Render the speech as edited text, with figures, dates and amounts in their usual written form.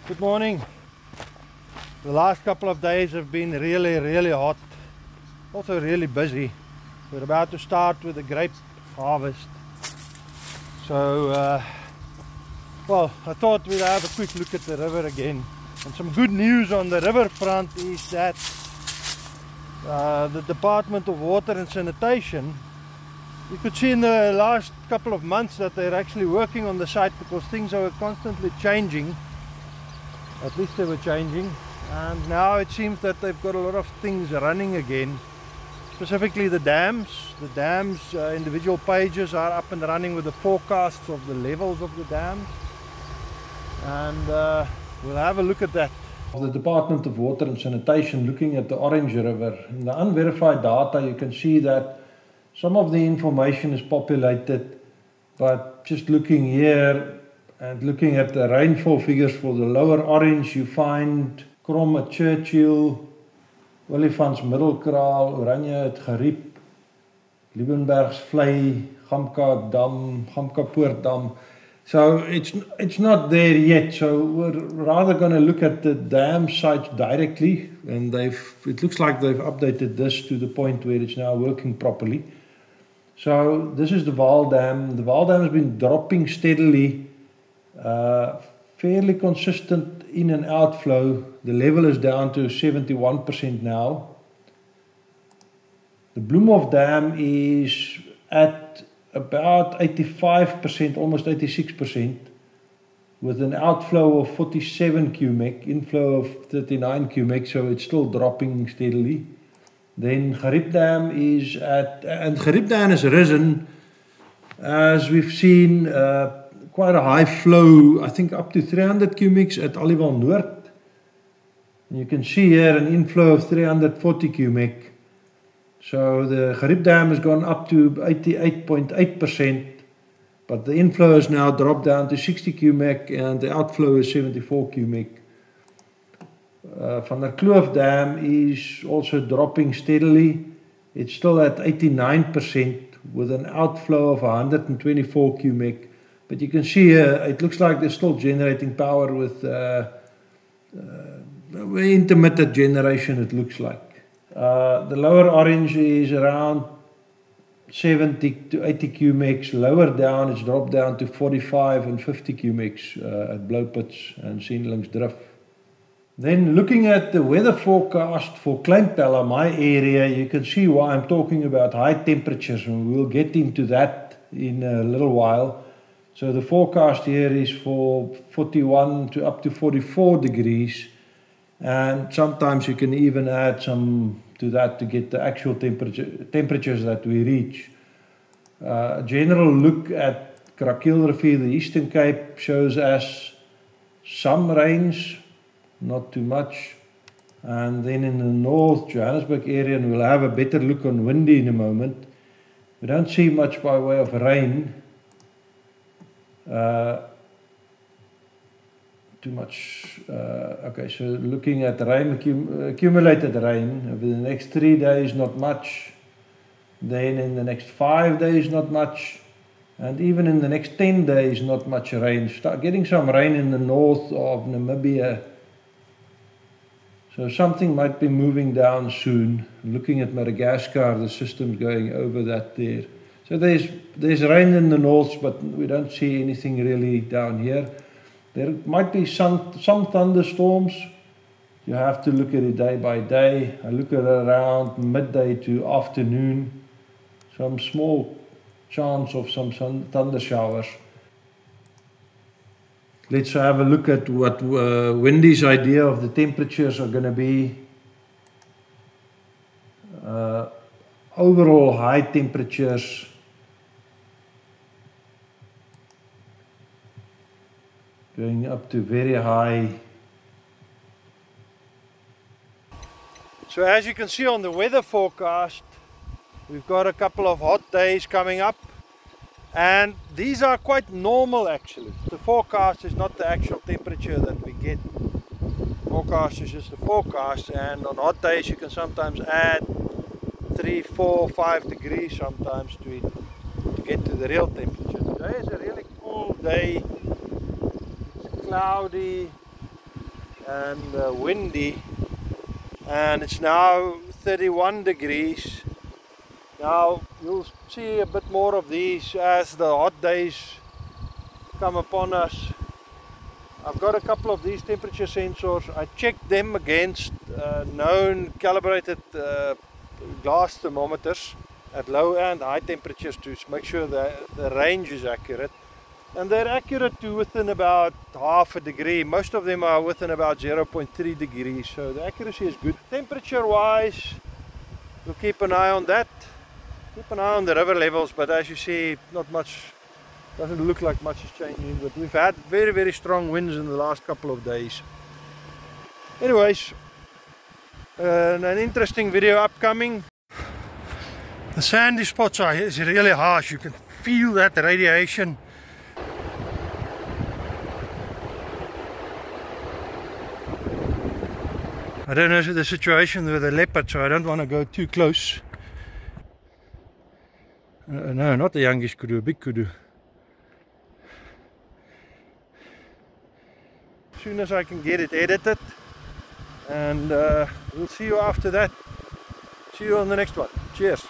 Good morning. The last couple of days have been really hot. Also really busy. We're about to start with the grape harvest. So, well, I thought we'd have a quick look at the river again. And some good news on the river front is that the Department of Water and Sanitation, you could see in the last couple of months that they're actually working on the site because things are constantly changing. At least they were changing, and now it seems that they've got a lot of things running again. Specifically the dams. The dams, individual pages are up and running with the forecasts of the levels of the dams, and we'll have a look at that. The Department of Water and Sanitation looking at the Orange River. In the unverified data you can see that some of the information is populated, but just looking here and looking at the rainfall figures for the lower Orange, you find Kromme, Churchill, Olifants Middelkraal, Oranje het Geriep, Liebenbergs Vlei, Gamka Dam, Gamka Poort Dam. So it's not there yet. So we're rather going to look at the dam sites directly, and it looks like they've updated this to the point where it's now working properly. So this is the Vaal Dam. The Vaal Dam has been dropping steadily. Fairly consistent in and outflow. The level is down to 71% now. The Bloemhof Dam is at about 85%, almost 86%, with an outflow of 47 cubic, inflow of 39 cubic, so it's still dropping steadily. Then Geriep Dam is at, and Geriep Dam has risen, as we've seen, quite a high flow, I think up to 300 cubics at Aliwal Noord. You can see here an inflow of 340 cubic. So the Geriep Dam has gone up to 88.8%, but the inflow has now dropped down to 60 cubic and the outflow is 74 cubic. Van der Kloof Dam is also dropping steadily. It's still at 89% with an outflow of 124 cubic. But you can see here, it looks like they're still generating power with intermittent generation, it looks like. The lower Orange is around 70 to 80 cubics. Lower down, it's dropped down to 45 and 50 cubics at Blowpits and Sendlingsdrift. Then looking at the weather forecast for Kleinpella, my area, you can see why I'm talking about high temperatures, and we'll get into that in a little while. So the forecast here is for 41 to up to 44 degrees, and sometimes you can even add some to that to get the actual temperatures that we reach. A general look at Krakeelrivier, the Eastern Cape, shows us some rains, not too much. And then in the North Johannesburg area, and we'll have a better look on Windy in a moment, we don't see much by way of rain. Too much. Okay, so looking at rain, accumulated rain over the next 3 days, not much. Then in the next 5 days, not much. And even in the next 10 days, not much rain. Start getting some rain in the north of Namibia. So something might be moving down soon. Looking at Madagascar, the system's going over that there. So there's rain in the north, but we don't see anything really down here. There might be some thunderstorms. You have to look at it day by day. I look at it around midday to afternoon. Some small chance of some thunder showers. Let's have a look at what Windy's idea of the temperatures are going to be. Overall high temperatures. Going up to very high. So as you can see on the weather forecast, we've got a couple of hot days coming up, and these are quite normal actually. The forecast is not the actual temperature that we get. Forecast is just the forecast, and on hot days you can sometimes add 3, 4, 5 degrees sometimes to it to get to the real temperature. Today is a really cool day. It's cloudy, and windy, and it's now 31 degrees. Now you'll see a bit more of these as the hot days come upon us. I've got a couple of these temperature sensors. I checked them against known calibrated glass thermometers at low and high temperatures to make sure that the range is accurate. And they're accurate to within about half a degree. Most of them are within about 0.3 degrees, so the accuracy is good. Temperature wise, we'll keep an eye on that. Keep an eye on the river levels, but as you see, not much, doesn't look like much is changing, but we've had very strong winds in the last couple of days. Anyways, an interesting video upcoming. The sandy spots is really harsh. You can feel that radiation. I don't know the situation with the leopard, so I don't want to go too close. No, not the youngish kudu, big kudu. As soon as I can get it edited, and we'll see you after that. See you on the next one. Cheers.